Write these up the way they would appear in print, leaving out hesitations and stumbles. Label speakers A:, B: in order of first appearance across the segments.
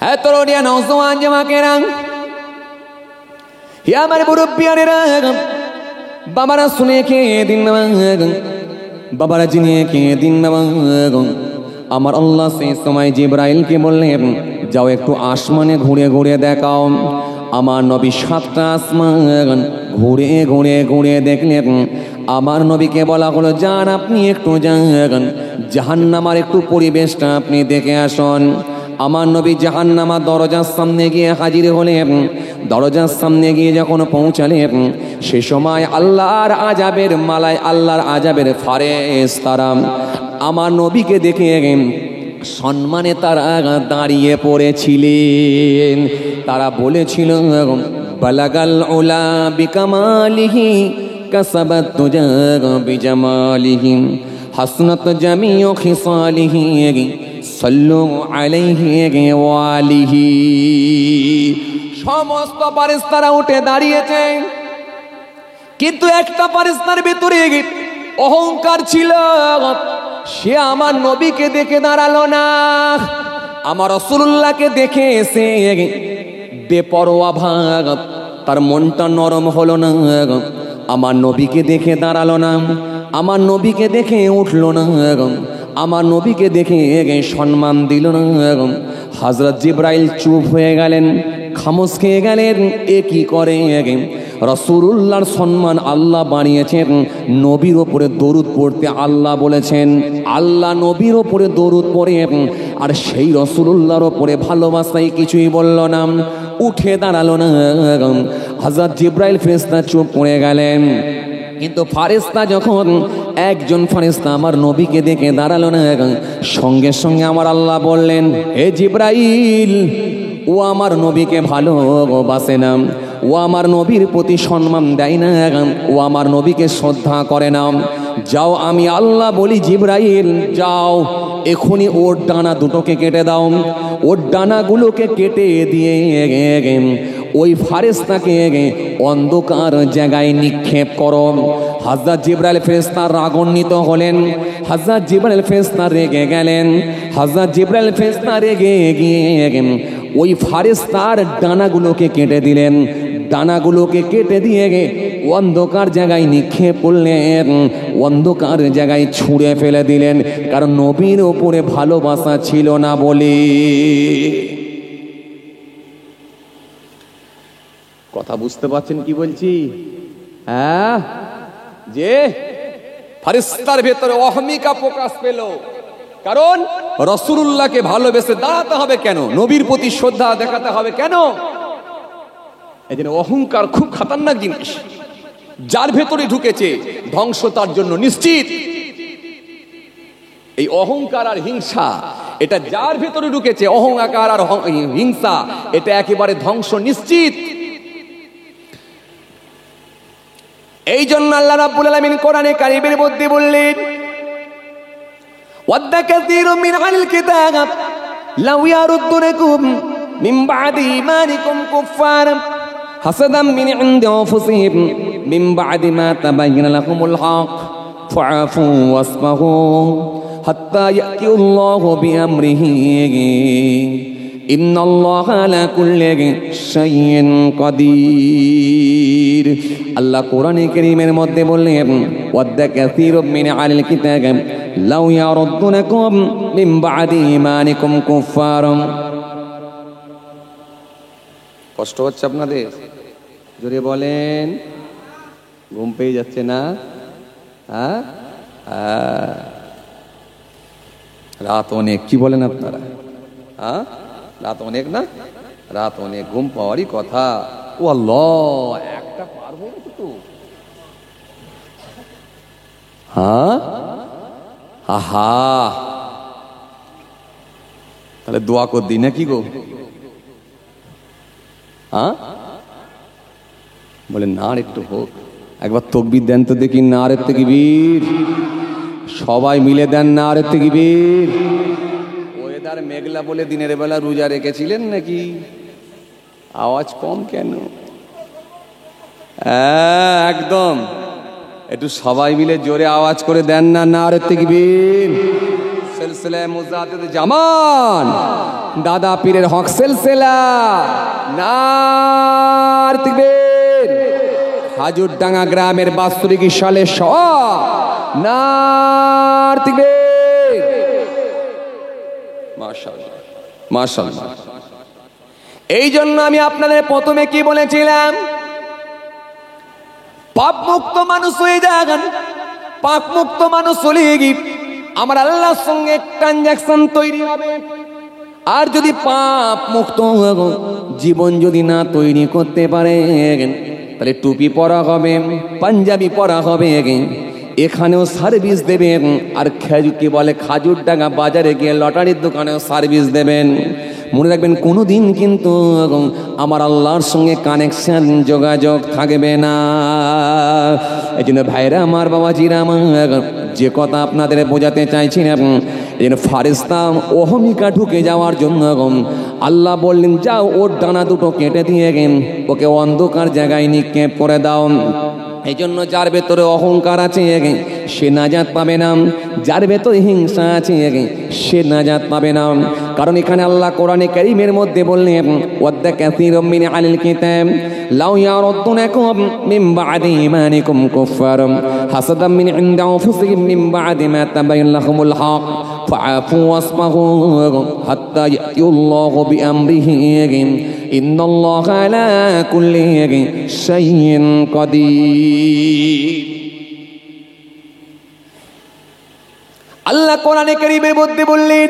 A: হ্যাঁ তরুণিয়া নওজওয়ান জামাকেরা, হে আমার মুরব্বিয়ানেরা, বাবারা শুনে খেয়ে দিন না, বাবারা জিনিয়ে খেয়ে দিন না। আমার আল্লাহ সেই সময় জিবরাইলকে বললেন, যাও একটু আসমানে ঘুরে ঘুরে দেখাও। আমার নবী 7টা আসমান ঘুরে ঘুরে ঘুরে দেখলেন। আমার নবীকে বলা হলো, যান আপনি একটু যান, জাহান্নামার একটু পরিবেশটা আপনি দেখে আসুন। আমার নবী জাহান্নামার দরজার সামনে গিয়ে হাজির হলেন। দরজার সামনে গিয়ে যখন পৌঁছালেন, সে সময় আল্লাহর আযাবের মালায়, আল্লাহর আযাবের ফারেশতারা আমার নবীকে দেখে সম্মানে তারা দাঁড়িয়ে পড়েছিলেন। তারা বলেছিল, বালাগাল উলা বিকামালিহি কাসাবাত তুজা বিজামালিহি হাসনাত জামিউ খিসালিহি সাল্লু আলাইহি ওয়া আলিহি। সমস্ত ফারেশতারা উঠে দাঁড়িয়েছে, কিন্তু একটা ফারেশতার ভিতরে অহংকার ছিল। সে আমার নবীকে দেখে দাঁড়ালো না, আমার রাসূলুল্লাহকে দেখে এসে বেপরোয়া ভাব, তার মনটা নরম হলো না। আমার নবীকে দেখে দাঁড়ালো না, আমার নবীকে দেখে উঠলো না, আমার নবীকে দেখে সম্মান দিল না। হযরত জিবরাইল চুপ হয়ে গেলেন, খামোশ খেয়ে গেলেন। এ কি করে? রাসূলুল্লাহর সম্মান আল্লাহ বানিয়েছেন, নবীর ওপরে দরুদ পড়তে আল্লাহ বলেছেন। আল্লাহ নবীর ওপরে দরুদ পড়ে, আর সেই রাসূলুল্লাহর ওপরে ভালোবাসাই কিছুই বলল না, উঠে দাঁড়ালো না। হযরত জিবরাইল ফেরেশতা চুপ করে গেলেন। কিন্তু ফারেশতা যখন একজন ফারেশতা আমার নবীকে দেখে দাঁড়ালো না, সঙ্গে সঙ্গে আমার আল্লাহ বললেন, হে জিবরাইল, ও আমার নবীকে ভালোবাসে না, ও আমার নবীর প্রতি সম্মান দেয় না, ও আমার নবীকে শ্রদ্ধা করে না। যাও, আমি আল্লাহ বলি, জিবরাইল যাও, এখনই ওর ডানা দুটোকে কেটে দাও। ওর ডানাগুলোকে কেটে দিয়ে ওই ফারেশতাকে অন্ধকার জায়গায় নিক্ষেপ করো। হযরত জিবরাইল ফেরেশতা রাগান্বিত হলেন, হযরত জিবরাইল ফেরেশতা রেগে গেলেন। হযরত জিবরাইল ফেরেশতা রেগে গিয়ে ওই ফারেশতার ডানাগুলোকে কেটে দিলেন। ডানাগুলোকে কেটে দিয়ে অন্ধকার জায়গায় নিক্ষেপ করলেন, অন্ধকার জায়গায় ছুঁড়ে ফেলে দিলেন, কারণ নবীর ওপরে ভালোবাসা ছিল না বলে। কথা বুঝতে পারছেন কি বলছি? হ্যাঁ, যে ফারেশতার ভেতরে অহমিকা প্রকাশ পেল, কারণ রাসূলুল্লাহকে ভালোবেসে দাঁড়াতে হবে কেন? নবীর প্রতি শ্রদ্ধা দেখাতে হবে কেন? এই জন্য অহংকার খুব খতরনাক জিনিস, যার ভেতরে ঢুকেছে ধ্বংস তার জন্য নিশ্চিত। এই অহংকার আর হিংসা, এটা যার ভেতরে ঢুকেছে, অহংকার আর হিংসা, এটা একেবারে ধ্বংস নিশ্চিত। এই জন্য আল্লাহ রাব্বুল আলামিন কোরআনে কারীমের মধ্যে বললেন, ওয়াদ্দা কাসীরুম মিন আহলিল কিতাব লাউ ইয়ারুদ্দুনাকুম মিন বা'দি ঈমানিকুম কুফফারা হাসাদাম মিন ইনদি আনফুসিহিম মিন বা'দি মা তাবাyyana লাহুমুল হক ফাআফু ওয়াসফাহু হাত্তা ইয়াতিয়াল্লাহু বিআমরিহি ইন্নাল্লাহা আলা কুল্লি শাইইন কাদির। আল্লাহ কোরআনে কারীমের মধ্যে বললেন, ওয়াদ্দা কাসীরুম মিন আহলিল কিতাব লাউ ইয়ারুদ্দুনাকুম মিন বা'দি ঈমানিকুম কুফফারা। কষ্ট হচ্ছে আপনাদের? জোরে বলেন, ঘুম পেয়ে যাচ্ছে না? হ্যাঁ, রাত অনেক, কি বলেন আপনারা? হ্যাঁ, রাত অনেক না? রাত অনেক, ঘুম পাওয়ারই কথা। ও আল্লাহ, একটা পার হয়ে গেছে তো। হ্যাঁ, আহা, তাহলে দোয়া কর দি নাকি গো? হ্যাঁ, বলে না আর একটু হোক। একবার তাকবীর দেন তো দেখি, না আর তাকবীর। সবাই মিলে দেন না আর তাকবীর। ওয়েদার মেঘলা বলে দিনের বেলা রোজা রেখেছিলেন নাকি? আওয়াজ কম কেন? একদম, একটু সবাই মিলে জোরে আওয়াজ করে দেন না, না আর তাকবীর। সিলসিলা মুজাদ্দিদ জামান দাদা পীরের হক সিলসিলা নার তাকবীর হাজুরডাঙ্গা গ্রামের বাৎসরিক সালে নার তাকবীর মাশাআল্লাহ মাশাআল্লাহ। এই জন্য আমি আপনাদের প্রথমে কি বলেছিলাম, পাপ মুক্ত মানুষ হয়ে যান, পাপ মুক্ত মানুষ হলে আমার আল্লাহর সঙ্গে ট্রানজাকশন তৈরি হবে। আর যদি পাপ মুক্ত জীবন যদি না তৈরি করতে পারে তাহলে টুপি পরা হবে, পাঞ্জাবি পরা হবে, এখানেও সার্ভিস দেবেন, আর কি বলে খাজুরডাঙ্গা বাজারে গিয়ে লটারির দোকানেও সার্ভিস দেবেন। মনে রাখবেন কোনোদিন কিন্তু আমার আল্লাহর সঙ্গে কানেকশন যোগাযোগ থাকবে না। এই জন্য ভাইরা আমার, বাবাজিরা আমার, যে কথা আপনাদের বোঝাতে চাইছি না, এই জন্য ফারিস্তা অহমিকা ঢুকে যাওয়ার জন্য আল্লাহ বললেন যাও ওর ডানা দুটো কেটে দিয়ে ওকে অন্ধকার জায়গায় নিক্ষেপ করে দাও। এই জন্য যার ভেতরে অহংকার আছে সে নাজাত পাবে না, যার ভেতরে হিংসা আছে সে নাজাত পাবে না। কারণ এখানে আল্লাহ কোরআনে কারীমের মধ্যে বললেন ওয়াদ্দা কাসীরুম মিন আহলিল কিতাব লাউ ইয়ারুদ্দুনাকুম মিন বা'দি ঈমানিকুম কুফফারাম হাসাদাম মিন ইনদি আনফুসিহিম মিন বা'দি মা তাবাyyana লাহুমুল হক ফাআফু ওয়াসফাহু হাত্তা ইয়াতিয়াল্লাহু বিআমরিহি ইন্নাল্লাহা আলা কুল্লি শাইইন কাদির। আল্লাহ কোরআনে কারীমের মধ্যে বললেন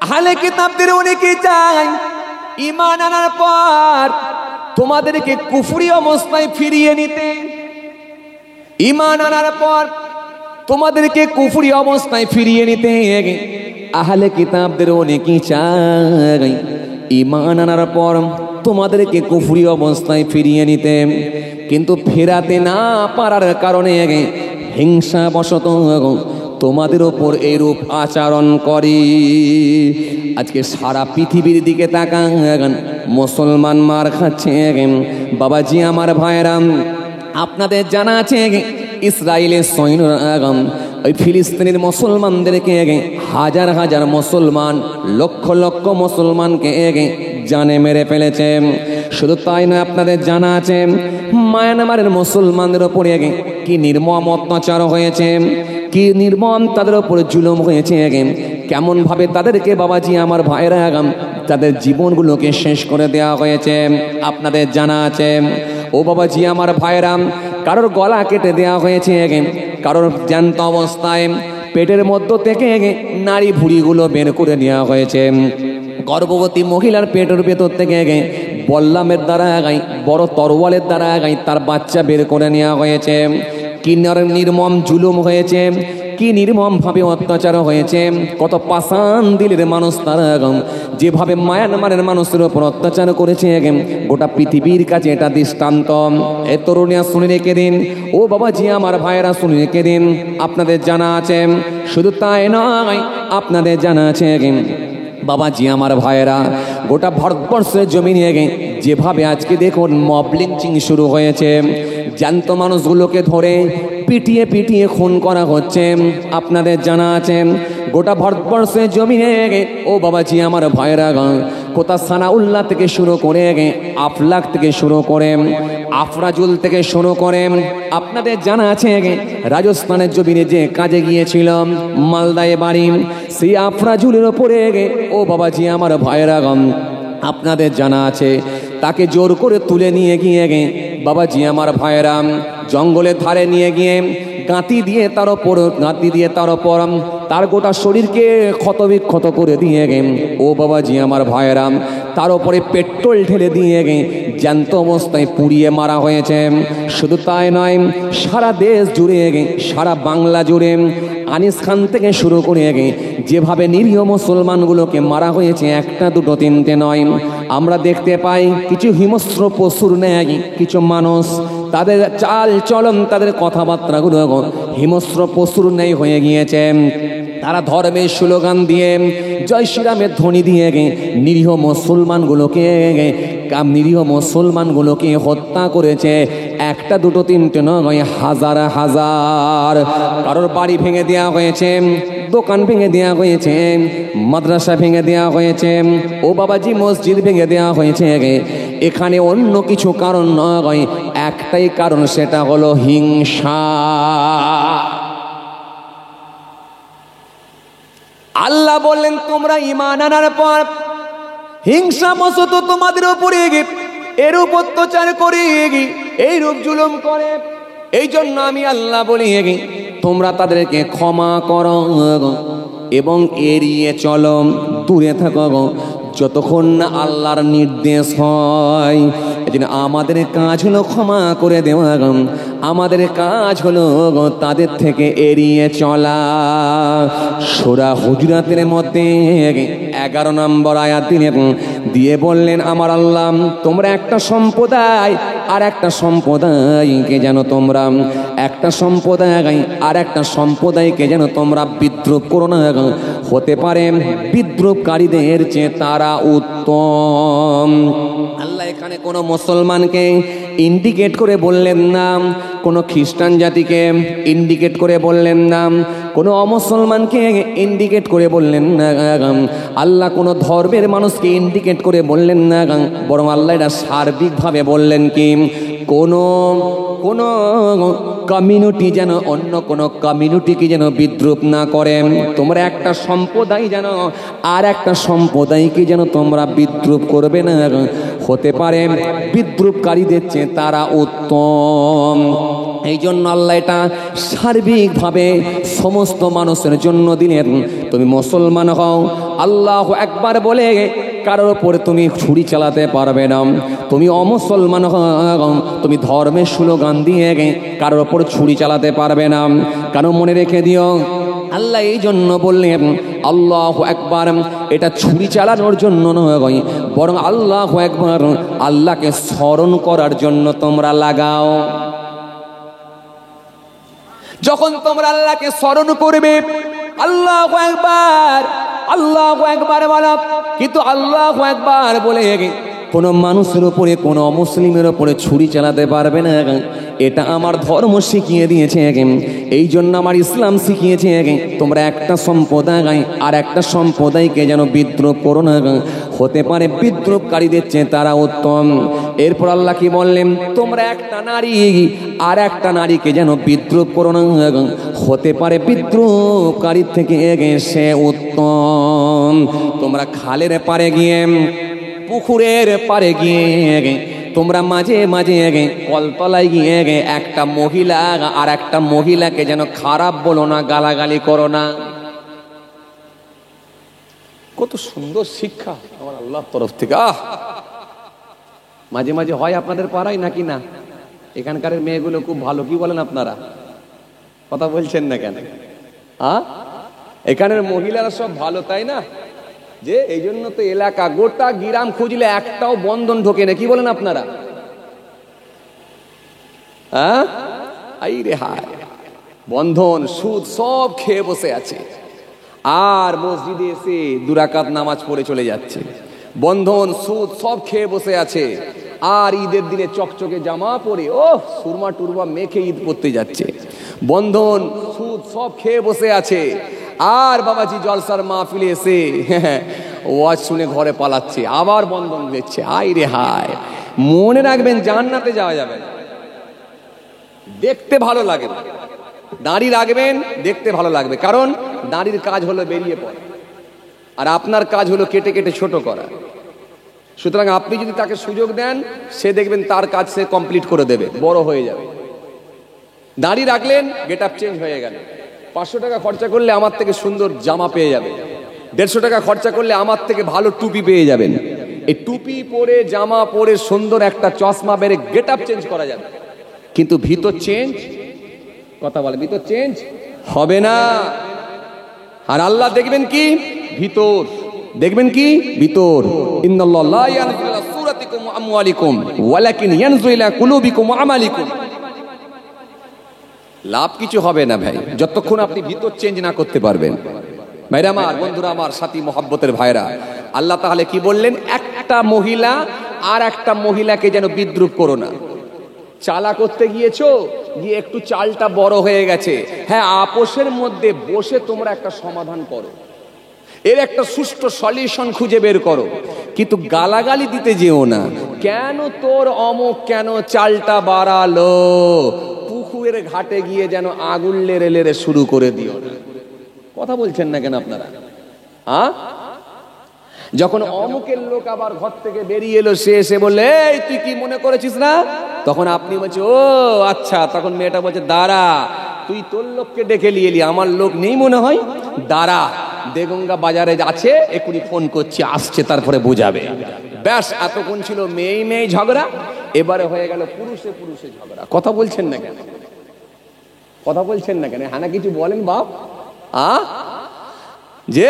A: আহলে কিতাবদের অনেকে চায় ঈমান আনার পর তোমাদেরকে কুফরি অবস্থায় ফিরিয়ে নিতে, ঈমান আনার পর তোমাদেরকে কুফরি অবস্থায় ফিরিয়ে নিতে। আহলে কিতাবদের অনেকে চায় ঈমান আনার পর তোমাদেরকে কুফরি অবস্থায় ফিরিয়ে নিতে, কিন্তু ফেরাতে না পারার কারণে হিংসা বশত তোমাদের ওপর এরূপ আচরণ করে। আজকে সারা পৃথিবীর দিকে তাকান, মুসলমান মার খাচ্ছে। বাবাজি আমার ভাইরা, আপনাদের জানা আছে ইসরায়েলের সৈন্যরা ওই ফিলিস্তিনের মুসলমানদেরকে হাজার হাজার মুসলমান, লক্ষ লক্ষ মুসলমানকে জানে মেরে ফেলেছে। শুধু তাই নয়, আপনাদের জানা আছে মায়ানমারের মুসলমানদের ওপরে কি নির্মম অত্যাচার হয়েছে, কি নির্মম তাদের ওপরে জুলুম হয়েছে, কেমন ভাবে তাদেরকে বাবাজি আমার ভাইরা তাদের জীবনগুলোকে শেষ করে দেওয়া হয়েছে। আপনাদের জানা আছে ও বাবাজি আমার ভাইরা, কারোর গলা কেটে দেওয়া হয়েছে, কারোর জ্যান্ত অবস্থায় পেটের মধ্য থেকে নারী ভুঁড়িগুলো বের করে নেওয়া হয়েছে। গর্ভবতী মহিলার পেটের ভেতর থেকে বল্লামের দ্বারা বড় তরোয়ালের দ্বারা তার বাচ্চা বের করে নেওয়া হয়েছে। কি নির্মম জুলুম হয়েছে, কি নির্মম ভাবে অত্যাচার হয়েছে। কত পাষাণ দিলের মানুষ তারা যেভাবে মায়ানমারের মানুষের উপর অত্যাচার করেছে, গোটা পৃথিবীর কাছে এটা দৃষ্টান্ত। এ তরুণিয়া শুনে রেখে দিন, ও বাবাজি আমার ভাইয়েরা শুনে রেখে দিন। আপনাদের জানা আছে, শুধু তাই নয়, আপনাদের জানা আছে বাবাজি আমার ভাইয়েরা, গোটা ভারতবর্ষের জমিনে যেভাবে আজকে দেখুন মব লিঞ্চিং শুরু হয়েছে, জ্যান্ত মানুষগুলোকে ধরে পিটিয়ে পিটিয়ে খুন করা হচ্ছে। আপনাদের জানা আছে গোটা ভারতবর্ষের জমিনে ও বাবাজি আমার ভাইয়েরা, কোথা সানাউল্লাহ থেকে শুরু করে আফলাক থেকে শুরু করে আফরাজুল থেকে শুরু করে, আপনাদের জানা আছে রাজস্থানের জমিনে যে কাজে গিয়েছিল মালদায় বাড়ি, সেই আফরাজুলের ওপরে ও বাবাজি আমার ভাইয়েরা, আপনাদের জানা আছে তাকে জোর করে তুলে নিয়ে গিয়ে বাবাজি আমার ভাইয়েরা জঙ্গলের ধারে নিয়ে গিয়ে গাঁতি দিয়ে তার ওপর তার গোটা শরীরকে ক্ষতবিক্ষত করে দিয়ে ও বাবাজি আমার ভাইয়েরা তার উপরে পেট্রোল ঢেলে দিয়ে জ্যান্ত অবস্থায় পুড়িয়ে মারা হয়েছে। শুধু তাই নয়, সারা দেশ জুড়ে, সারা বাংলা জুড়ে আনিস খান থেকে শুরু করে যেভাবে নিরীহ মুসলমানগুলোকে মারা হয়েছে, একটা দুটো তিনটে নয়। আমরা দেখতে পাই কিছু হিংস্র পশুর ন্যায় কিছু মানুষ, তাদের চাল চলন, তাদের কথাবার্তাগুলো হিংস্র পশুর ন্যায় হয়ে গিয়েছে। তারা ধর্মের স্লোগান দিয়ে, জয় শ্রীরামের ধ্বনি দিয়ে নিরীহ মুসলমানগুলোকে হত্যা করেছে। একটা দুটো তিনটে নয়, হাজার হাজার। কারোর বাড়ি ভেঙে দেওয়া হয়েছে, দোকান ভেঙে দেওয়া হয়েছে, মাদ্রাসা ভেঙে দেওয়া হয়েছে, ও বাবাজি মসজিদ ভেঙে দেওয়া হয়েছে। এখানে অন্য কিছু কারণ নয়, একটাই কারণ, সেটা হলো হিংসা। আল্লাহ বললেন তোমরা ঈমান আনার পর হিংসা বশত তোমাদের উপরে এরূপ অত্যাচার করে, এইরূপ জুলুম করে, এই জন্য আমি আল্লাহ বলি তোমরা তাদেরকে ক্ষমা করো এবং এড়িয়ে চলো, দূরে থাকো যতক্ষণ না আল্লাহর নির্দেশ হয়। এজন্য আমাদের কাজ হলো ক্ষমা করে দেওয়া, আমাদের কাজ হলো তাদের থেকে এড়িয়ে চলা। সূরা হুজুরাতের মধ্যে 11 নম্বর আয়াত দিয়ে বললেন আমার আল্লাহ, তোমরা একটা সম্প্রদায় আর একটা সম্প্রদায়কে যেন তোমরা একটা সম্প্রদায় আর একটা সম্প্রদায়কে যেন তোমরা বিদ্রুপ করো না, হতে পারে বিদ্রুপকারীদের চেয়ে তারা উত্তম। আল্লাহ এখানে কোনো মুসলমানকে ইন্ডিকেট করে বললেন না, কোনো খ্রিস্টান জাতিকে ইন্ডিকেট করে বললেন না, কোনো অমুসলমানকে ইন্ডিকেট করে বললেন না, আল্লাহ কোনো ধর্মের মানুষকে ইন্ডিকেট করে বললেন না, বরং আল্লাহ এটা সার্বিকভাবে বললেন কি কোনো কমিউনিটি যেন অন্য কোনো কমিউনিটিকে যেন বিদ্রুপ না করে। তোমরা একটা সম্প্রদায় যেন আর একটা সম্প্রদায়কে যেন তোমরা বিদ্রুপ করবে না, হতে পারে বিদ্রুপকারীদের চেয়ে তারা উত্তম। এই জন্য আল্লাহ এটা সার্বিকভাবে সমস্ত মানুষের জন্য দিলেন। তুমি মুসলমান হও, আল্লাহু আকবার বলে কারোর উপরে তুমি ছুরি চালাতে পারবে না। তুমি অমুসলমান হও, তুমি ধর্মের স্লোগান দিয়ে কারোর উপর ছুরি চালাতে পারবে না। কারণ মনে রেখে দিও আল্লাহ এই জন্য বললেন আল্লাহু আকবার, এটা ছুরি চালানোর জন্য নয়, বরং আল্লাহু আকবার আল্লাহকে স্মরণ করার জন্য তোমরা লাগাও। যখন তোমরা আল্লাহকে স্মরণ করবে, আল্লাহু আকবার আল্লাহু আকবার বলো, কিন্তু আল্লাহু আকবার বলে কোনো মানুষের উপরে কোনো অমুসলিমের উপরে ছুরি চালাতে পারবে না। এটা আমার ধর্ম শিখিয়ে দিয়েছে, এই জন্য আমার ইসলাম শিখিয়েছে তোমরা একটা সম্প্রদায় আর একটা সম্প্রদায়কে যেন বিদ্রুপ করো না, হতে পারে বিদ্রুপকারীদের চেয়ে তারা উত্তম। এরপর আল্লাহ কি বললেন, তোমরা একটা নারী আর একটা নারীকে যেন বিদ্রুপ করো না, হতে পারে বিদ্রুপকারীর থেকে সে উত্তম। তোমরা খালের পাড়ে গিয়ে পুকুরের পাড়ে গিয়ে তোমরা মাঝে মাঝে কলতলায় গিয়ে একটা মহিলা আর একটা মহিলাকে যেন খারাপ বলো না, গালাগালি করো না। কত সুন্দর শিক্ষা আমার আল্লাহর তরফ থেকে। মাঝে মাঝে হয় আপনাদের পাড়ায় নাকি না? এখানকার মেয়েগুলো খুব ভালো, কি বলেন আপনারা? কথা বলছেন না কেন? এখানের মহিলারা সব ভালো, তাই না? যে এই জন্য তো এলাকা গোটা গ্রাম খুঁজলে একটাও বন্ধন ঢোকে না, কি বলেন আপনারা? আই রে হায়, বন্ধন সুদ সব খেয়ে বসে আছে, আর মসজিদে এসে 2 রাকাত নামাজ পড়ে চলে যাচ্ছে। বন্ধন সুদ সব খেয়ে বসে আছে, আর ঈদের দিনে চকচকে জামা পরে সুরমা টুরমা মেখে ঈদ করতে যাচ্ছে। বন্ধন সুদ সব খেয়ে বসে আছে, আর বাবাজি জলসার মাহফিলে এসে ওয়াজ শুনে ঘরে পালাচ্ছে, আবার বন্ধন দিচ্ছে। আই রে হায়, মনে রাখবেন জান্নাতে যাওয়া যাবে না। দেখতে ভালো লাগে না, দাড়ি রাখবেন, দেখতে ভালো লাগবে, কারণ দাড়ির কাজ হলো বেরিয়ে পড়া, আর আপনার কাজ হলো কেটে কেটে ছোট করা। সুতরাং আপনি যদি তাকে সুযোগ দেন, সে দেখবেন তার কাজ সে কমপ্লিট করে দেবে, বড় হয়ে যাবে। দাড়ি রাখলেন, গেট আপ চেঞ্জ হয়ে গেল। 500 টাকা খরচা করলে আমার থেকে সুন্দর জামা পেয়ে যাবে, 150 টাকা খরচা করলে আমার থেকে ভালো টুপি পেয়ে যাবেন। এই টুপি পরে, জামা পরে, সুন্দর একটা চশমা বেরে গেট আপ চেঞ্জ করা যাবে, কিন্তু ভিতর চেঞ্জ, কথা বলে, ভিতর চেঞ্জ হবে না। আর আল্লাহ দেখবেন কি ভিতর, দেখবেন কি ভিতর। ইন্নাল্লাহা লা ইয়ানজুরু ইলা সুরাতিকুম ওয়া আমওয়ালিকুম ওয়ালাকিন ইয়ানজুরু ইলা কুলুবিকুম ওয়া আমালিকুম। লাভ কিছু হবে না ভাই, যতক্ষণ আপনি ভিতর চেঞ্জ না করতে পারবেন। ভাইরা আমার, বন্ধুরা আমার, সাথী মহব্বতের ভাইরা, আল্লাহ তাহলে কি বললেন? একটা মহিলা আর একটা মহিলাকে যেন বিদ্রুপ করো না। চালা করতে গিয়েছো, গিয়ে একটু চালটা বড় হয়ে গেছে, হ্যাঁ আপোষের মধ্যে বসে তোমরা একটা সমাধান করো, এর একটা সুষ্ঠু সলিউশন খুঁজে বের করো, কিন্তু গালাগালি দিতে যেও না। কেন তোর অমুক কেন চালটা বাড়ালো, পুকুরের ঘাটে গিয়ে যেন আগুন লেড়ে লেড়ে শুরু করে দিও না। কথা বলছেন না কেন আপনারা? যখন অমুকের লোক আবার ঘর থেকে বেরিয়ে এলো, সে এসে বললে এই তুই কি মনে করেছিস না, তখন আপনি বলছে ও আচ্ছা, তখন মেয়েটা বলছে দাঁড়া তুই তোর লোককে ডেকে নিয়ে এলি, আমার লোক নেই মনে হয়, দাঁড়া দেগঙ্গা বাজারে আছে এক্ষুনি ফোন করছি আসছে তারপরে বোঝাবে। ব্যাস এতক্ষণ ছিল মেয়ে মেয়ে ঝগড়া, এবারে হয়ে গেল পুরুষে পুরুষে ঝগড়া। কথা বলছেন না কেন? কথা বলছেন না কেন? হ্যাঁ না কিছু বলেন বাপ। যে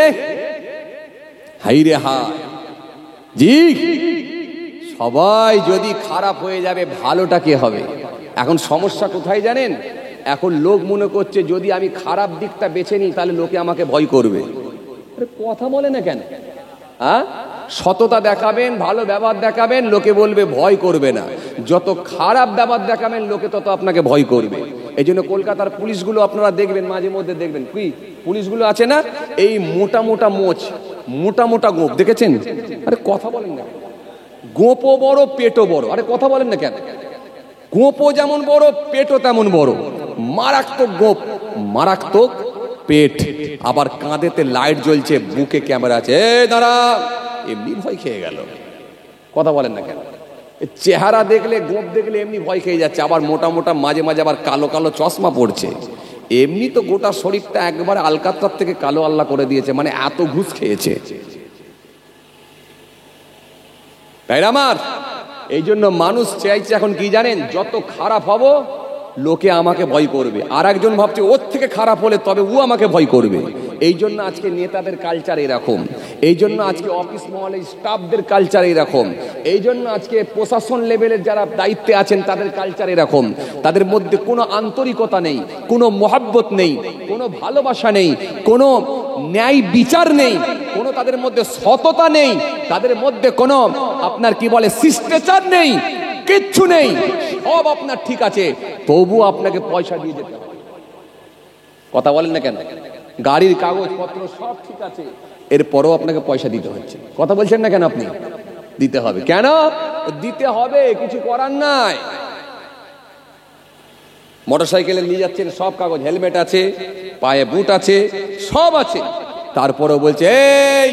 A: হাই রে হাই জি, সবাই যদি খারাপ হয়ে যাবে ভালোটা কে হবে? এখন সমস্যা কোথায় জানেন? এখন লোক মনে করছে যদি আমি খারাপ দিকটা বেছে নিই তাহলে লোকে আমাকে ভয় করবে। কথা বলে না কেন? সততা দেখাবেন, ভালো ব্যবহার দেখাবেন, লোকে বলবে ভয় করবে না। যত খারাপ ব্যবহার দেখাবেন লোকে তত আপনাকে ভয় করবে। এই জন্য কলকাতার পুলিশগুলো আপনারা দেখবেন, মাঝে মধ্যে দেখবেন কি পুলিশগুলো আছে না, এই মোটা মোটা মোচ, মোটা মোটা গোপ দেখেছেন? আরে কথা বলেন না, গোপও বড় পেটও বড়। আরে কথা বলেন না কেন? গোপও যেমন বড় পেটও তেমন বড়, মারাত্মক গোপ মারাত্মক পেট, আবার কাঁধেতে লাইট জ্বলছে, বুকে ক্যামেরা আছে, দাঁড়া, এমনি ভয় খেয়ে গেল। কথা বলেন না কেন? চেহারা দেখলে গোপ দেখলে এমনি ভয় খেয়ে যাচ্ছে, আবার মোটা মোটা মাঝে মাঝে আবার কালো কালো চশমা পড়ছে, এমনি তো গোটা শরীরটা একবারে আলকাতরার থেকে কালো আল্লাহ করে দিয়েছে, মানে এত ঘুষ খেয়েছে। তাই আমার এই জন্য মানুষ চাইছে এখন কি জানেন, যত খারাপ হব লোকে আমাকে ভয় করবে, আর একজন ভাবছে ওর থেকে খারাপ হলে তবে ও আমাকে ভয় করবে। এই জন্য আজকে নেতাদের কালচার এরকম, এই জন্য আজকে অফিস মহলে স্টাফদের কালচার এরকম, এই জন্য আজকে প্রশাসন লেভেলের যারা দায়িত্বে আছেন তাদের কালচার এরকম। তাদের মধ্যে কোনো আন্তরিকতা নেই, কোনো মহব্বত নেই, কোনো ভালোবাসা নেই, কোনো ন্যায় বিচার নেই, কোনো তাদের মধ্যে সততা নেই, তাদের মধ্যে কোনো আপনার কি বলে শিষ্টাচার নেই, কিচ্ছু নেই। সব আপনার ঠিক আছে, তবু আপনাকে পয়সা দিয়ে যেতে হবে। কথা বলেন না কেন? গাড়ির কাগজপত্র সব ঠিক আছে, এরপরও আপনাকে পয়সা দিতে হচ্ছে। কথা বলছেন না কেন? আপনি দিতে হবে। কেন দিতে হবে? কিছু করার নাই। মোটরসাইকেলে নিয়ে যাচ্ছেন, সব কাগজ, হেলমেট আছে, পায়ে বুট আছে, সব আছে, তারপরেও বলছে এই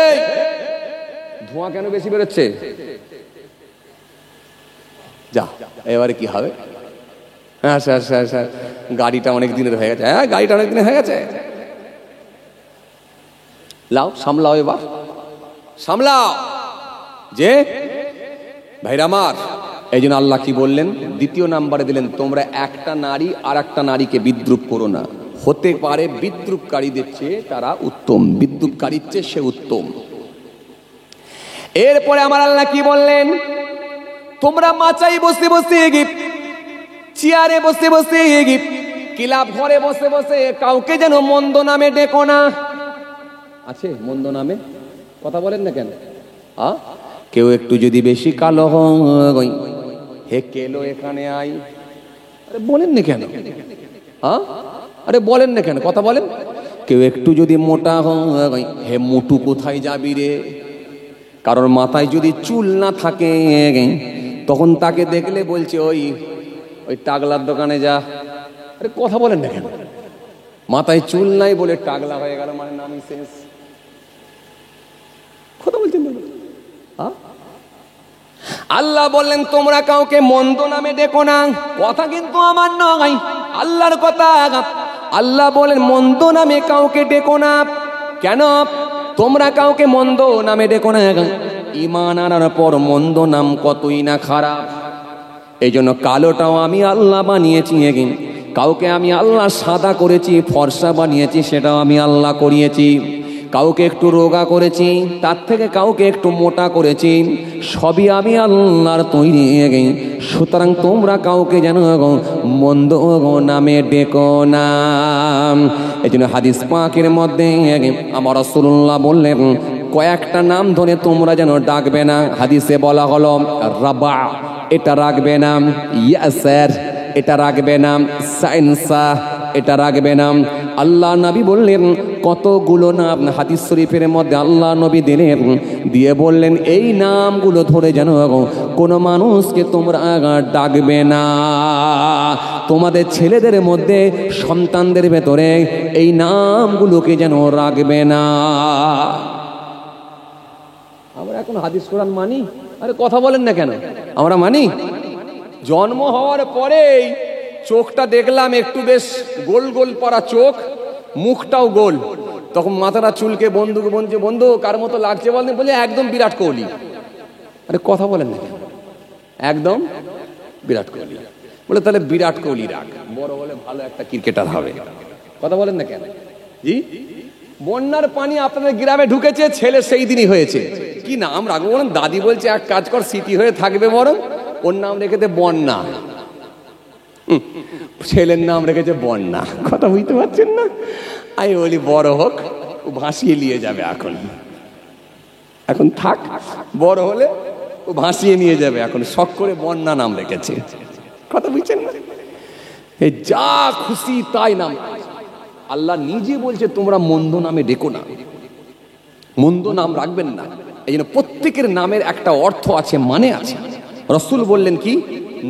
A: এই ধোঁয়া কেন বেশি বেরোচ্ছে? যা এবারে কি হবে? হ্যাঁ স্যার স্যার স্যার গাড়িটা অনেক দিনের হয়ে গেছে। হ্যাঁ গাড়িটা অনেক দিনের হয়ে গেছে, লাও সামলাও, এবার সামলাও। যে ভাইরা আমার, এই জন্য আল্লাহ কি বললেন? দ্বিতীয় নাম্বারে দিলেন, তোমরা একটা নারী আর একটা নারীকে বিদ্রুপ করো না। হতে পারে বিদ্রুপকারীদের চেয়ে তারা উত্তম, বিদ্রুপকারীর চেয়ে সে উত্তম। এরপরে আমার আল্লাহ কি বললেন? তোমরা মাচাই বসে বসে, চেয়ারে বসে বসে, ক্লাব ঘরে বসে বসে কাউকে যেন মন্দ নামে ডেকো না। আছে মন্দ নামে? কথা বলেন না কেন? কেউ একটু যদি বেশি কালো হয়, হে কেলো এখানে আই, আরে বলেন না কেন? আরে বলেন না কেন? কথা বলেন। কেউ একটু যদি মোটা হয়, হে মোটু কোথায় যাবি রে? কারণ মাথায় যদি চুল না থাকে তখন তাকে দেখলে বলছে ওই ওই টাগলার দোকানে যা। আরে কথা বলেন না কেন? মাথায় চুল নাই বলে টাগলা হয়ে গেল, মানে নামই শেষ। কথা বলছেন না? আল্লাহ বললেন তোমরা কাউকে মন্দ নামে ডেকো না। কথা কিন্তু আমার নয়, আল্লাহর কথা। আল্লাহ বলেন মন্দ নামে কাউকে ডেকো না। কেন তোমরা কাউকে মন্দ নামে ডেকো না? ঈমান আনার পর মন্দ নাম কতই না খারাপ। এই জন্য কালোটাও আমি আল্লাহ বানিয়েছি, কাউকে আমি আল্লাহ সাদা করেছি, ফর্সা বানিয়েছি, সেটাও আমি আল্লাহ করিয়েছি। কাউকে একটু রোগা করেছি, তার থেকে কাউকে একটু মোটা করেছি, সবই আমি আল্লাহর তৈরি। সুতরাং তোমরা কাউকে যেন মন্দ নামে ডেকো না। এই জন্য হাদিস পাকের মধ্যে আমার রাসূলুল্লাহ বললেন কয়েকটা নাম ধরে তোমরা যেন ডাকবে না। হাদিসে বলা হলো রাবা, এটা রাখবে না। ইয়াসার, এটা রাখবে না। সাইনসা, এটা রাখবে না। আল্লাহ নবী বললেন কতগুলো নাম হাদিস শরীফের মধ্যে আল্লাহ নবী দিলেন, দিয়ে বললেন এই নামগুলো ধরে যেন কোনো মানুষকে তোমরা ডাকবে না। তোমাদের ছেলেদের মধ্যে সন্তানদের ভেতরে এই নামগুলোকে যেন রাখবে না। আমরা এখন হাদিস কোরআন মানি? আরে কথা বলেন না কেন? আমরা মানি। জন্ম হওয়ার পরেই চোখটা দেখলাম একটু বেশ গোল গোল পড়া চোখ, মুখটাও গোল। তখন মাথাটা চুলকে বন্ধুকে বলছে, বন্ধু কার মতো লাগছে বলেন? বলে একদম বিরাট কোহলি। আরে কথা বলেন না কেন? একদম বিরাট কোহলি। বলে তাহলে বিরাট কোহলি রাখ, বড় হলে ভালো একটা ক্রিকেটার হবে। কথা বলেন না কেন? জি, বন্যার পানি আপনাদের গ্রামে ঢুকেছে, ছেলে সেই দিনই হয়েছে, কি নাম রাখবো বলেন? দাদি বলছে এক কাজ কর, স্মৃতি হয়ে থাকবে, বরং ওর নাম রেখেছে বন্যা। ছেলের নাম রেখেছে বন্যা। কথা বুঝতে পারছেন না? আমি বলি বড় হোক, ও ভাসিয়ে নিয়ে যাবে। এখন থাক, বড় হলে ও ভাসিয়ে নিয়ে যাবে। এখন শখ করে বন্যা নাম রেখেছে। কথা বুঝছেন না? এই যা খুশি তাই নাম। আল্লাহ নিজে বলছে তোমরা মন্দ নামে ডেকো না, মন্দ নাম রাখবেন না। এই জন্য প্রত্যেকের নামের একটা অর্থ আছে, মানে আছে। রসুল বললেন কি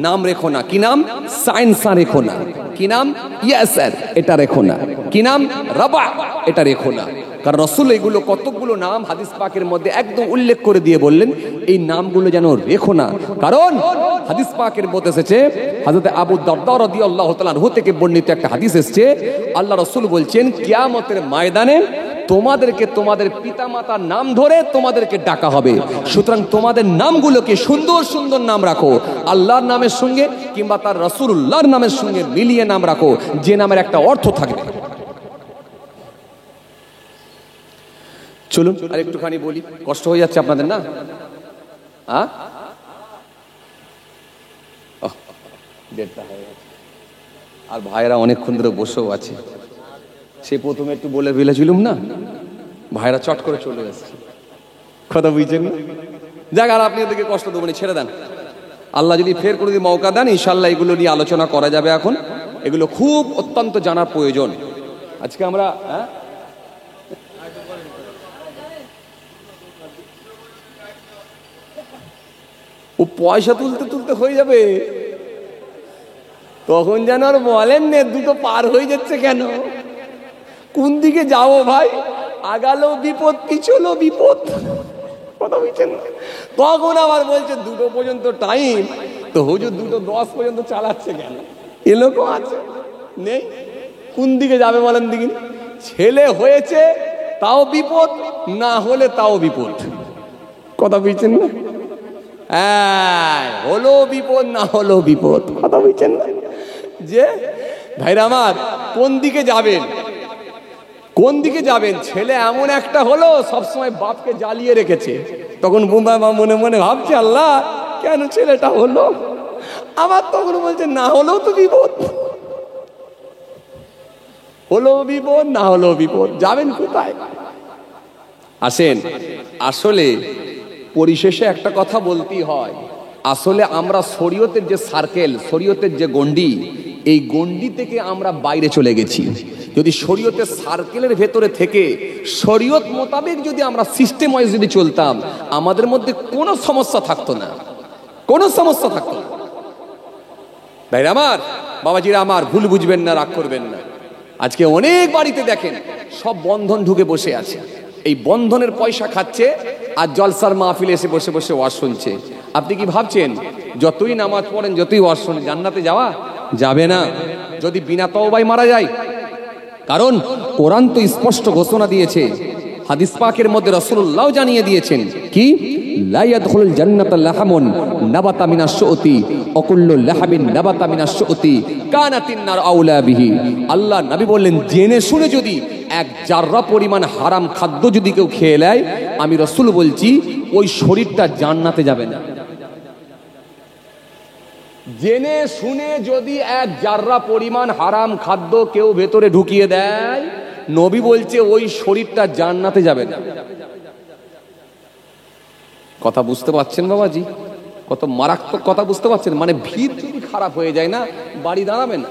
A: নাম রেখো না। কি নাম? সাইনসা রেখো না। কি নাম? ইয়াসার, এটা রেখো না। কি নাম? রাবা, এটা রেখো না। কারণ রসুল এগুলো কতগুলো নাম হাদিস পাকের মধ্যে একদম উল্লেখ করে দিয়ে বললেন এই নামগুলো যেন রেখো না। কারণ হাদিস পাকের মধ্যে এসেছে, হযরত আবু দারদা রাদিয়াল্লাহু তাআলা আনহু থেকে বর্ণিত একটা হাদিস এসেছে, আল্লাহ রসুল বলছেন কিয়ামতের ময়দানে তোমাদেরকে তোমাদের পিতামাতার নাম ধরে তোমাদেরকে ডাকা হবে। সুতরাং তোমাদের নামগুলোকে সুন্দর সুন্দর নাম রাখো, আল্লাহর নামের সঙ্গে কিংবা তার রাসূলুল্লাহর নামের সঙ্গে মিলিয়ে নাম রাখো, যে নামের একটা অর্থ থাকবে। চলুন আর একটুখানি বলি, কষ্ট হয়ে যাচ্ছে আপনাদের না? দেড়টা হয়ে গেছে, আর ভাইরা অনেকক্ষণ ধরে বসেও আছে। সে প্রথমে একটু বলে ফেলেছিলাম না, ভাইরা চট করে চলে এসেছে। কথা বুঝছেন না? যাক, আর আপনি ওদেরকে কষ্ট দেবেন, ছেড়ে দেন। আল্লাহ যদি ফের করে দিয়ে মৌকা দেন, ইনশাল্লাহ এগুলো নিয়ে আলোচনা করা যাবে। এখন এগুলো খুব অত্যন্ত জানার প্রয়োজন। আজকে আমরা ও পয়সা তুলতে তুলতে হয়ে যাবে, তখন যেন আর বলেন নে দুটো পার হয়ে যাচ্ছে কেন? কোন দিকে যাবো ভাই? আগালো বিপদ, পিছলো বিপদ। কথা বলছেন না? তখন আবার বলছে 2টো পর্যন্ত টাইম, তো হুজুর 2:10 পর্যন্ত চালাচ্ছে কেন? এরকম আছে নেই? কোন দিকে যাবে বলেন দিকে? ছেলে হয়েছে তাও বিপদ, না হলে তাও বিপদ। কথা বলছেন না? হ্যাঁ, হলো বিপদ, না হলো বিপদ। কথা বলছেন না? যে ভাইরা আমার, কোন দিকে যাবেন? কোন দিকে যাবেন? ছেলে এমন একটা হলো সবসময় বাপকে জ্বালিয়ে রেখেছে। তখন বুম্বা মা মনে মনে ভাবছে, আল্লাহ কেন ছেলেটা হলো? আবার তখন বলছে না হলেও তো বিপদ, হলো বিপদ, না হলো বিপদ। যাবেন কোথায়? আসেন, আসলে পরিশেষে একটা কথা বলতেই হয়। আসলে আমরা শরীয়তের যে সার্কেল, শরীয়তের যে গণ্ডি, এই গণ্ডি থেকে আমরা বাইরে চলে গেছি। যদি শরীয়তের সার্কেলের ভেতরে থেকে শরীয়ত মোতাবেক যদি আমরা সিস্টেম ওয়াইজ যদি চলতাম, আমাদের মধ্যে কোনো সমস্যা থাকতো না, কোনো সমস্যা থাকতো না। ভাইরা আমার, বাবাজিরা আমার, ভুল বুঝবেন না, রাগ করবেন না। আজকে অনেক বাড়িতে দেখেন সব বন্ধন ঢুকে বসে আছে, এই বন্ধনের পয়সা খাচ্ছে আর জলসার মাহফিলে এসে বসে বসে ওয়াজ শুনছে। আপনি কি ভাবছেন যতই নামাজ পড়েন, যতই ওয়াজ শোনেন, জান্নাতে যাওয়া যাবে না যদি বিনা তওবায় মারা যায়? কারণ কোরআন তো স্পষ্ট ঘোষণা দিয়েছে, হাদিস পাকের মধ্যে রাসূলুল্লাহ জানিয়ে দিয়েছেন কি, লা ইয়াদখুলুল জান্নাতা লাহামুন নাবাতা মিনাশ শুউতি ওয়া কুল্লু লাহাবিন নাবাতা মিনাশ শুউতি কানাতিন নার আউলা বিহি। আল্লাহ নবী বললেন, জেনে শুনে যদি এক জাররা পরিমাণ হারাম খাদ্য যদি কেউ খেয়ে নেয়, আমি রাসূল বলছি ওই শরীরটা জান্নাতে যাবে না। জেনে শুনে যদি এক জাররা পরিমাণ হারাম খাদ্য কেউ ভেতরে ঢুকিয়ে দেয়, নবী বলছে ওই শরীরটা জান্নাতে যাবে না। কথা বুঝতে পারছেন বাবাজি? কত মারাত্মক কথা, বুঝতে পারছেন? মানে ভিত যদি খারাপ হয়ে যায় না, বাড়ি দাঁড়াবে না।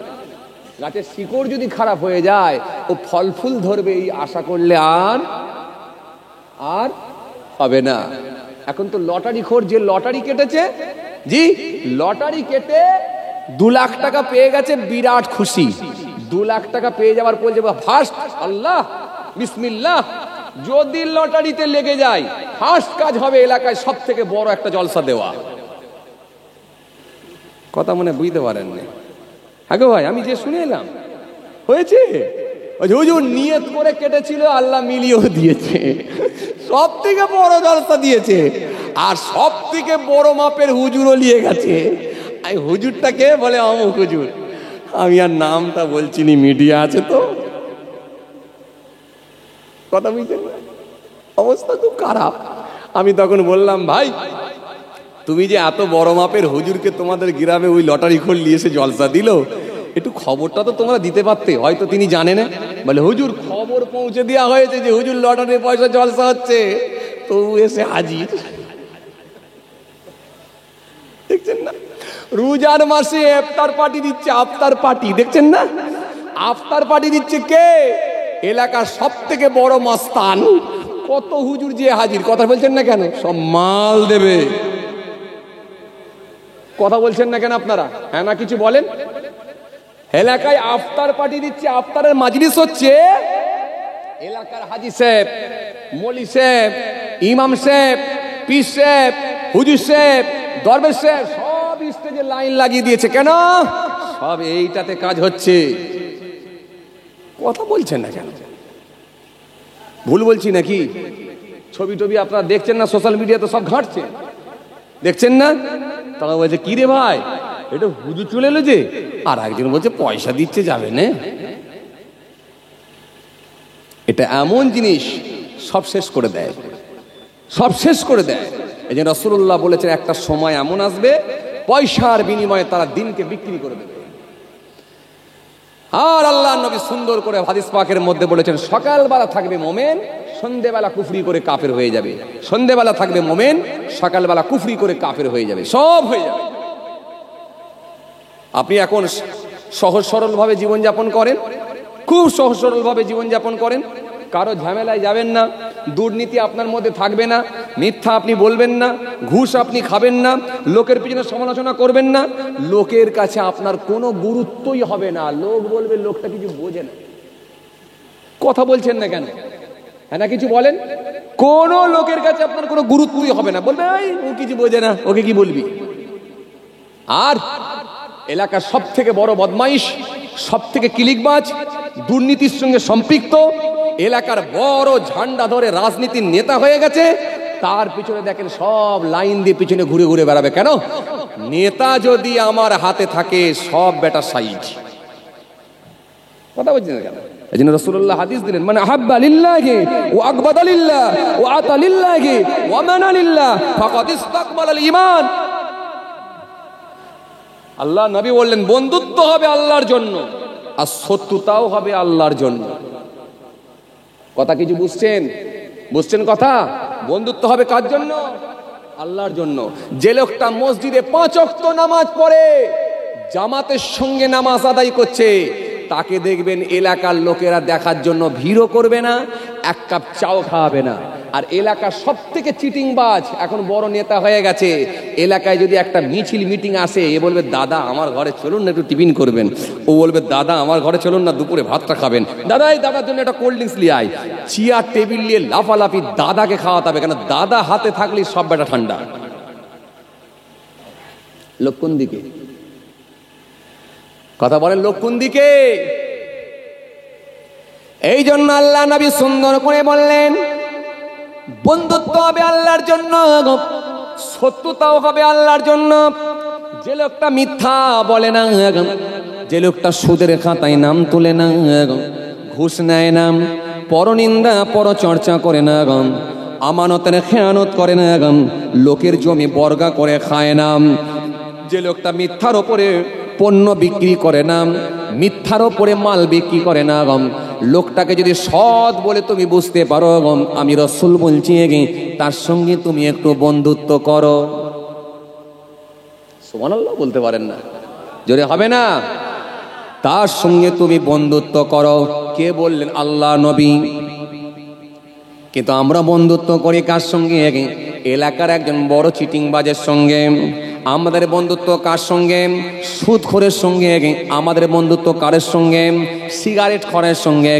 A: গাছের শিকড় যদি খারাপ হয়ে যায়, ও ফল ফুল ধরবে এই আশা করলে আর হবে না। এখন তো লটারি খোর, যে লটারি কেটেছে, জি লটারি কেটে 2 লাখ টাকা পেয়ে গেছে, বিরাট খুশি। 2 লাখ টাকা পেয়ে যাওয়ার পর যাবে ফার্স্ট, আল্লাহ বিসমিল্লাহ, যদি লটারিতে লেগে যায় ফার্স্ট কাজ হবে এলাকায় সব থেকে বড় একটা জলসা দেওয়া। কথা মনে বুঝতে পারেন না? হ্যাঁ গো ভাই, আমি যে শুনে এলাম হয়েছে, হুজুর নিয়ত করে কেটেছিল, আল্লাহ মিলিয়েও দিয়েছে, সব থেকে বড় জলসা দিয়েছে। আর সব থেকে বড় মাপের হুজুরও নিয়ে গেছে। এই হুজুরটাকে বলে অমুক হুজুর, আমি আর নামটা বলছি নি, মিডিয়া আছে তো। কথা বুঝছেন? অবস্থা খুব খারাপ। আমি তখন বললাম, ভাই তুমি যে এত বড় মাপের হুজুরকে তোমাদের গ্রামে ওই লটারি খোল নিয়ে এসে জলসা দিল, একটু খবরটা তো তোমরা দিতে পারতে, হয়তো তিনি জানে না। বলে হুজুর খবর পৌঁছে দেওয়া হয়েছে যে হুজুর লটারির পয়সা জলসা হচ্ছে, তো এসে হাজির। দেখছেন না, রোজার মাসে ইফতার পার্টি দিচ্ছে, আফতার পার্টি, দেখছেন না? আফতার পার্টি দিচ্ছে কে? এলাকার সব থেকে বড় মাস্তান। কত হুজুর যে হাজির, কথা বলছেন না কেন? সব মাল দেবে। কথা বলছেন না কেন আপনারা? হ্যাঁ না কিছু বলেন? এলাকায় আফতার পার্টি দিচ্ছে, আফতারের মাজলিস হচ্ছে, এলাকার হাজি সাহেব, মৌলী সাহেব, ইমাম সাহেব, পীর সাহেব, হুজুর সাহেব, দরবেশ সাহেব সব স্টেজে লাইন লাগিয়ে দিয়েছে। কেন? সব এইটাতে কাজ হচ্ছে। কথা বলছেন না কেন? ভুল বলছি নাকি? ছবি টবি আপনারা দেখছেন না? সোশ্যাল মিডিয়াতে সব ঘাঁটছে, দেখছেন না? তারা বলছে কি রে ভাই, এটা হুজুর চলে এলো যে, আর একজন বলছে পয়সা দিচ্ছে, যাবে না। এটা এমন জিনিস সব শেষ করে দেয়, সব শেষ করে দেয়। এই যে রাসূলুল্লাহ বলেছেন একটা সময় এমন আসবে পয়সার বিনিময়ে তারা দিনকে বিক্রি করে দেবে। আর আল্লাহ নবী সুন্দর করে হাদিস পাকের মধ্যে বলেছেন, সকালবেলা থাকবে মোমেন, সন্ধ্যেবেলা কুফরি করে কাফের হয়ে যাবে। সন্ধ্যেবেলা থাকবে মোমেন, সকালবেলা কুফরি করে কাফের হয়ে যাবে, সব হয়ে যাবে। আপনি এখন সহজ সরল ভাবে জীবনযাপন করেন, খুব সহজ সরল ভাবে জীবনযাপন করেন, কারো ঝামেলায় যাবেন না, দুর্নীতি আপনার মধ্যে থাকবে না, মিথ্যা আপনি বলবেন না, ঘুষ আপনি খাবেন না, লোকের পিছনে সমালোচনা করবেন না, লোকের কাছে আপনার কোনো গুরুত্বই হবে না। লোক বলবে লোকটা কিছু বোঝে না। কথা বলছেন না কেন? হ্যাঁ না কিছু বলেন? কোন লোকের কাছে আপনার কোনো গুরুত্বই হবে না, বলবে ও কিছু বোঝে না, ওকে কি বলবি। আর এলাকার সব থেকে বড় বদমাইশ, সব থেকে কিলিকবাজ, দুর্নীতির সঙ্গে সম্পৃক্ত, এলাকার বড় ঝান্ডা ধরে রাজনীতির নেতা হয়ে গেছে, তার পিছনে দেখেন সব লাইন দিয়ে পিছনে ঘুরে ঘুরে বেড়াবে। কেন? নেতা যদি আমার হাতে থাকে সব বেটা সাইড। কথা বলছেন কেন? এই জন্য রাসূলুল্লাহ হাদিস দিলেন, মানে আহাব্বা লিল্লাহি ওয়া আকবাদা লিল্লাহ ওয়া আতা লিল্লাহি ওয়া মানা লিল্লাহ ফাকাদ ইসতাকবালাল ঈমান। আল্লাহ নবী বললেন বন্ধুত্ব হবে আল্লাহর জন্য, আর শত্রুতাও হবে আল্লাহর জন্য। কথা কিছু বুঝছেন? বুঝছেন কথা? বন্ধুত্ব হবে কার জন্য? আল্লাহর জন্য। যে লোকটা মসজিদে 5 ওয়াক্ত নামাজ পড়ে, জামাতের সঙ্গে নামাজ আদায় করছে, তাকে দেখবেন এলাকার লোকেরা দেখার জন্য ভিড়ও করবে না, এক কাপ চাও খাওয়াবে না। আর এলাকার সব থেকে চিটিংবাজ, এখন বড় নেতা হয়ে গেছে, এলাকায় যদি একটা মিছিল মিটিং আসে, এ বলবে দাদা আমার ঘরে চলুন না একটু টিফিন করবেন, ও বলবে দাদা আমার ঘরে চলুন না দুপুরে ভাতটা খাবেন, দাদা এই দাদার জন্য একটা কোল্ড ড্রিঙ্কস নিয়ে আয়, চেয়ার টেবিল নিয়ে লাফালাফি দাদাকে খাওয়াতে হবে। কেন? দাদা হাতে থাকলেই সব বেটা ঠান্ডা। লোক কোন দিকে? কথা বলেন, লোক কোন দিকে? এই জন্য আল্লাহ নবী সুন্দর করে বললেন বন্ধুত্ব হবে আল্লাহর জন্য, শত্রুতাও হবে আল্লাহর জন্য। যে লোকটা মিথ্যা বলে না, যে লোকটা সুদের খাতায় নাম তুলে না, ঘুষ নেয় না, পরনিন্দা পরচর্চা করে না, আমানতের খেয়ানত করে না, লোকের জমি বর্গা করে খায় না, যে লোকটা মিথ্যার ওপরে পণ্য বিক্রি করে না, মিথ্যার ওপরে মাল বিক্রি করে না, লোকটাকে যদি সৎ বলে তুমি বুঝতে পারো আমি রাসূল বলছি, তার সঙ্গে তুমি একটু বন্ধুত্ব করো। সুবহানাল্লাহ বলতে পারেন না, জোরে হবে না? তার সঙ্গে তুমি বন্ধুত্ব করো। কে বললেন? আল্লাহ নবী। কিন্তু আমরা বন্ধুত্ব করি কার সঙ্গে? এলাকার একজন বড় চিটিংবাজের সঙ্গে। আমাদের বন্ধুত্ব কার সঙ্গে? সুদখোরের সঙ্গে। আমাদের বন্ধুত্ব কারের সঙ্গে? সিগারেট খোরের সঙ্গে।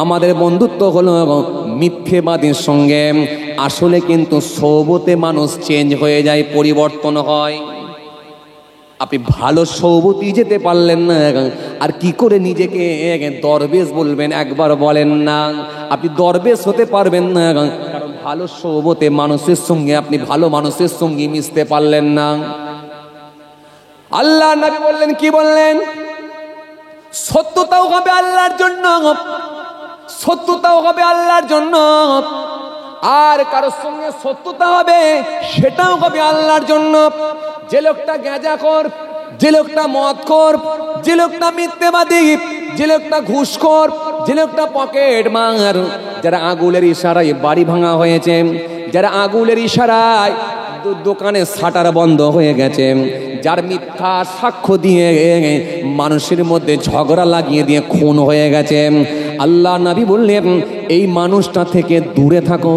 A: আমাদের বন্ধুত্ব হলো মিথ্যেবাদীর সঙ্গে। আসলে কিন্তু সৌবতে মানুষ চেঞ্জ হয়ে যায়, পরিবর্তন হয়। আপনি ভালো সৌবতি যেতে পারলেন না, আর কি করে নিজেকে দরবেশ বলবেন? একবার বলেন না। আপনি দরবেশ হতে পারবেন না, কারণ ভালো সৌবতে মানুষের সঙ্গে আপনি ভালো মানুষের সঙ্গে মিশতে পারলেন না। আল্লাহ নবী বললেন, কি বললেন? সত্যতাও হবে আল্লাহর জন্য, সত্যতাও হবে আল্লাহর জন্য, আর কারোর সঙ্গে সত্যতা হবে সেটাও হবে আল্লাহর জন্য। যে লোকটা গাঁজাখোর, যে লোকটা মদখোর, যে লোকটা মিথ্যেবাদী, যে লোকটা ঘুষখোর, যে লোকটা পকেট মার, যারা আগুলের ইশারায় বাড়ি ভাঙা হয়েছে, যারা আগুলের ইশারায় দোকানে শাটার বন্ধ হয়ে গেছে, যার মিথ্যা সাক্ষ্য দিয়ে মানুষের মধ্যে ঝগড়া লাগিয়ে দিয়ে খুন হয়ে গেছে, আল্লাহ নবী বললেন এই মানুষটা থেকে দূরে থাকো,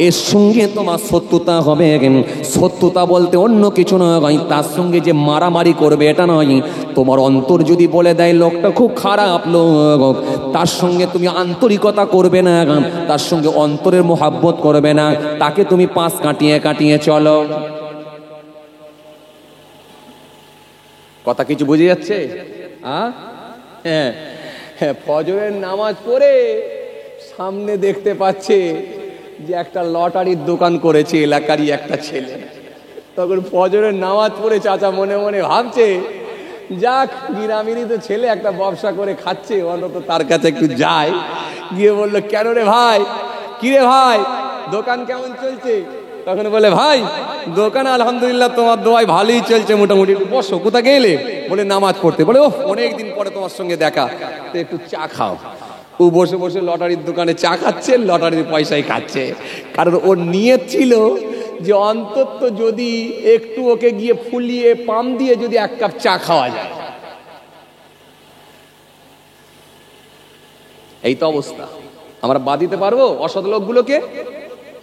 A: এর সঙ্গে তোমার শত্রুতা হবে। শত্রুতা বলতে অন্য কিছু নয়, তার সঙ্গে যে মারামারি করবে এটা নয়। তোমার অন্তর যদি বলে দেয় লোকটা খুব খারাপ লোক, তার সঙ্গে তুমি আন্তরিকতা করবে না, তার সঙ্গে অন্তরের মোহাব্বত করবে না, তাকে তুমি পাশ কাটিয়ে কাটিয়ে চলো। কথা কিছু বুঝে যাচ্ছে? হ্যাঁ, ফজরের নামাজ পড়ে সামনে দেখতে পাচ্ছে যে একটা লটারির দোকান করেছে এলাকারই একটা ছেলে। তখন ফজরের নামাজ পড়ে চাচা মনে মনে ভাবছে, যাক গ্রামেরই তো ছেলে, একটা ব্যবসা করে খাচ্ছে, অন্তত তার কাছে একটু যায়। গিয়ে বললো, কেন রে ভাই? কি রে ভাই, দোকান কেমন চলছে? তখন বলে, ভাই দোকান আলহামদুলিল্লাহ তোমার দোয়ায় ভালোই চলছে মোটামুটি। একটু বসো। কোথা গেলে? বলে নামাজ পড়তে। বলে, ও অনেকদিন পরে তোমার সঙ্গে দেখা, তো একটু চা খাও। ও বসে বসে লটারির দোকানে চা খাচ্ছে, লটারির পয়সাই খাচ্ছে। কারণ ওর নিয়ত ছিল যে অন্তত যদি একটু ওকে গিয়ে ফুলিয়ে পাম দিয়ে যদি এক কাপ চা খাওয়া যায়। এই তো অবস্থা। আমরা বাদ দিতে পারবো অসৎ লোকগুলোকে?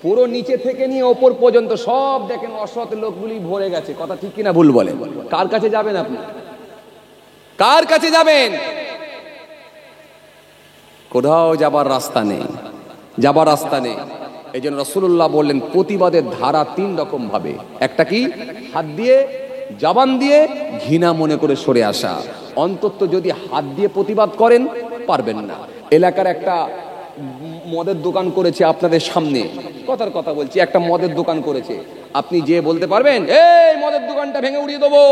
A: পুরো নিচে থেকে নিয়ে ওপর পর্যন্ত সব দেখেন অসৎ লোকগুলি ভরে গেছে। কথা ঠিক কিনা ভুল বলেন? কার কাছে যাবেন আপনি? কার কাছে যাবেন? কোথাও যাবার রাস্তা নেই, যাবার রাস্তা নেই। এই জন্য রাসূলুল্লাহ বললেন প্রতিবাদের ধারা 3 রকম ভাবে। একটা কি? হাত দিয়ে, জবান দিয়ে, ঘৃণা মনে করে সরে আসা। অন্তত যদি হাত দিয়ে প্রতিবাদ করেন পারবেন না। এলাকার একটা মদের দোকান করেছে আপনাদের সামনে, কথার কথা বলছি, একটা মদের দোকান করেছে, আপনি যে বলতে পারবেন এই মদের দোকানটা ভেঙে উড়িয়ে দেবো?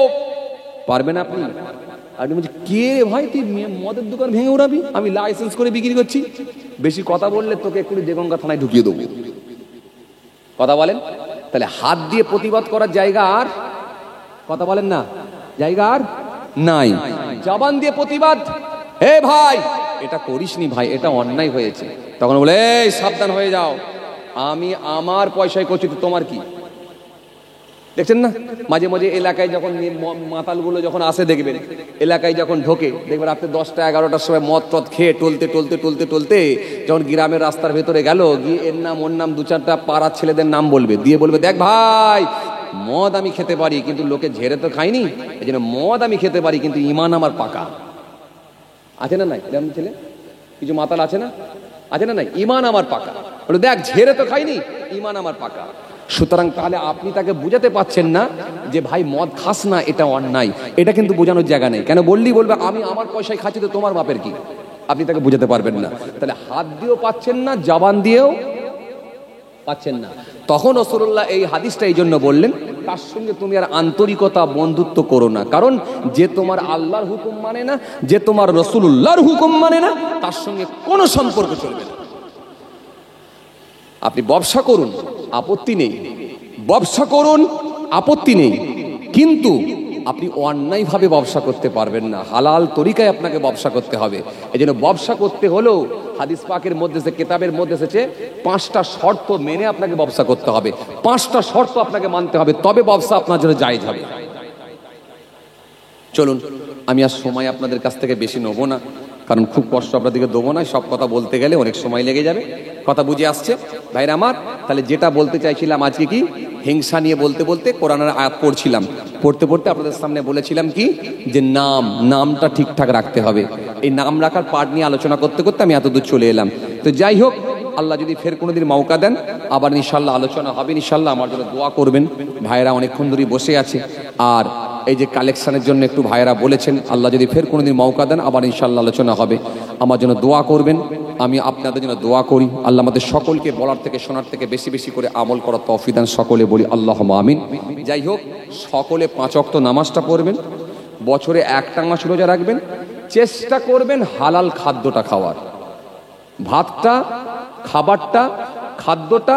A: পারবেন আপনি? আপনি বলছেন, কে ভাই তুই মদের দোকান ভেঙে উড়াবি? আমি লাইসেন্স করে বিক্রি করছি। বেশি কথা বললে তোকে একটু দেগঙ্গা থানায় ঢুকিয়ে দেবো। কথা বলেন? তাহলে হাত দিয়ে প্রতিবাদ করার জায়গা আর, কথা বলেন না, জায়গা আর নাই। জবান দিয়ে প্রতিবাদ, হে ভাই এটা করিসনি ভাই, এটা অন্যায় হয়েছে। তখন বলে, এই সাবধান হয়ে যাও, আমি আমার পয়সায় করছি, তো তোমার কি? দেখছেন না মাঝে মাঝে এলাকায় যখন মাতালগুলো যখন আসে দেখবেন, এলাকায় যখন ঢোকে দেখবেন রাত্রে 10টা 11টার সময় মদ টদ খেয়ে টলতে টলতে টলতে টলতে যখন গ্রামের রাস্তার ভেতরে গেল, গিয়ে এর নাম ওর নাম 2-4টা পাড়ার ছেলেদের নাম বলবে, দিয়ে বলবে, দেখ ভাই মদ আমি খেতে পারি কিন্তু লোকে ঝেড়ে তো খাইনি, এই জন্য মদ আমি খেতে পারি কিন্তু ইমান আমার পাকা। আছে না নাই এরকম ছেলে? কিছু মাতাল আছে না? আছে না নাই? ইমান আমার পাকা। বলে, দেখ ঝেড়ে তো খাইনি, ইমান আমার পাকা। সুতরাং তাহলে আপনি তাকে বুঝাতে পাচ্ছেন না যে ভাই মদ খাস না, এটা অন্যায়। এটা কিন্তু বোঝানোর জায়গা নেই। কেন বললি বলবে আমি আমার পয়সায় খাচ্ছি, তো তোমার বাপের কি? আপনি তাকে বুঝাতে পারবেন না। তাহলে হাত দিয়েও পাচ্ছেন না, জবান দিয়েও পাচ্ছেন না। তখন রাসূলুল্লাহ এই হাদিসটা এই জন্য বললেন, তার সঙ্গে তুমি আর আন্তরিকতা বন্ধুত্ব করো না। কারণ যে তোমার আল্লাহর হুকুম মানে না, যে তোমার রাসূলুল্লাহর হুকুম মানে না, তার সঙ্গে কোনো সম্পর্ক চলবে না। আপনি ব্যবসা করুন, আপত্তি নেই, ব্যবসা করুন, আপত্তি নেই, কিন্তু আপনি অন্যায়ভাবে ব্যবসা করতে পারবেন না। হালাল তরিকায় আপনাকে ব্যবসা করতে হবে। এই জন্য ব্যবসা করতে হলেও হাদিস পাকের মধ্যে, কিতাবের মধ্যে এসেছে 5টা শর্ত মেনে আপনাকে ব্যবসা করতে হবে। 5টা শর্ত আপনাকে মানতে হবে, তবে ব্যবসা আপনার জন্য জায়েজ হবে। চলুন, আমি আর সময় আপনাদের কাছ থেকে বেশি নেবো না, কারণ খুব কষ্ট আপনাদেরকে দেবো না। সব কথা বলতে গেলে অনেক সময় লেগে যাবে। কথা বুঝে আসছে ভাইরা আমার? তাহলে যেটা বলতে চাইছিলাম আজকে কি, হিংসা নিয়ে বলতে বলতে কোরআনের আয়াত পড়ছিলাম, পড়তে পড়তে আপনাদের সামনে বলেছিলাম কি, যে নামটা ঠিকঠাক রাখতে হবে। এই নাম রাখার পার্ট নিয়ে আলোচনা করতে করতে আমি এতদূর চলে এলাম। তো যাই হোক, আল্লাহ যদি ফের কোনোদিন মৌকা দেন আবার ইনশাল্লাহ আলোচনা হবে। ইনশাল্লাহ আমার জন্য দোয়া করবেন। ভাইয়েরা অনেকক্ষণ ধরেই বসে আছে, আর এই যে কালেকশনের জন্য একটু ভাইয়েরা বলেছেন, আল্লাহ যদি ফের কোনোদিন মৌকা দেন আবার ইনশাল্লাহ আলোচনা হবে। আমার জন্য দোয়া করবেন, আমি আপনাদের জন্য দোয়া করি। আল্লাহ আমাদের সকলকে বলার থেকে শোনার থেকে বেশি বেশি করে আমল করার তৌফিক দান, সকলে বলি আল্লাহুম্মা আমিন। যাই হোক, সকলে 5 ওয়াক্ত নামাজটা পড়বেন, বছরে একটা মাস রোজা রাখবেন, চেষ্টা করবেন হালাল খাদ্যটা খাওয়ার। ভাতটা, খাবারটা, খাদ্যটা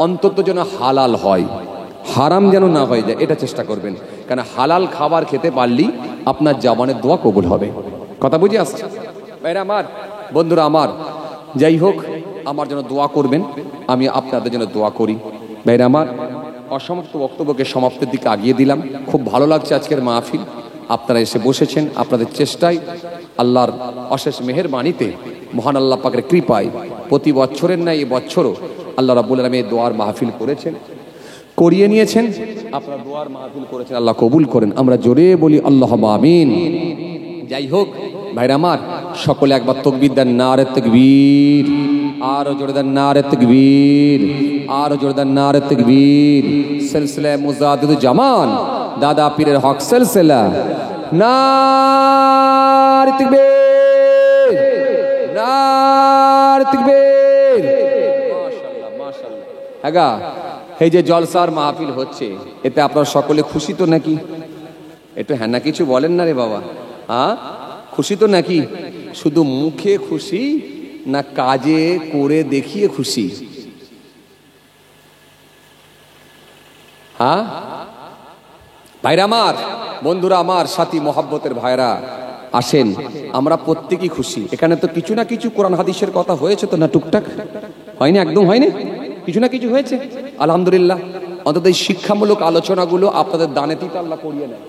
A: অন্তত যেন হালাল হয়, হারাম যেন না হয়ে যায়, এটা চেষ্টা করবেন। কেন হালাল খাবার খেতে পারলেই আপনার জবানের দোয়া কবুল হবে। কথা বুঝে আসছে ভাইরা আমার, বন্ধুরা আমার? যাই হোক, আমার জন্য দোয়া করবেন, আমি আপনাদের জন্য দোয়া করি। ভাইরা আমার, অসমাপ্ত বক্তব্যকে সমাপ্তির দিকে আগিয়ে দিলাম। খুব ভালো লাগছে আজকের মাহফিল, আপনারা এসে বসেছেন। আপনাদের চেষ্টায়, আল্লাহর অশেষ মেহেরবানিতে, মহান আল্লাহ পাকের কৃপায় প্রতি বছরের ন্যায় এই বছরও আল্লাহ রাব্বুল আলামিন দোয়ার মাহফিল করেছেন, করিয়ে নিয়েছেন। আপনারা দোয়ার মাহফিল করেছেন, আল্লাহ কবুল করেন। আমরা জোরে বলি আল্লাহুম্মা আমিন। যাই হোক ভাইরা আমার, সকলে একবার তাকবীর দেন, নারে তাকবীর। আরো জোরে দেন নারে তাকবীর, আরো জোরে দেন নারে তাকবীর। সিলসিলা মুজাদ্দিদুল জামান দাদা পীরের হক সিলসিলা, নারে তাকবীর, নারে তাকবীর। মাশাআল্লাহ মাশাআল্লাহ। আগা এই যে জলসার মাহফিল হচ্ছে, এতে আপনারা সকলে খুশি তো নাকি? একটু হ্যাঁ না কিছু বলেন না রে বাবা, হ্যাঁ খুশি তো নাকি? শুধু মুখে খুশি না কাজে করে দেখিয়ে খুশি? হ্যাঁ ভাইরা আমার, বন্ধুরা আমার, সাথী মহব্বতের ভাইরা, আসেন আমরা প্রত্যেকেই খুশি। এখানে তো কিছু না কিছু কোরআন হাদিসের কথা হয়েছে তো না? টুকটাক হয়নি? একদম হয়নি, কিছু না কিছু হয়েছে। আলহামদুলিল্লাহ। অন্তত এই শিক্ষামূলক আলোচনাগুলো আপনাদের দানেতেই তো আল্লাহ করিয়ে নেয়।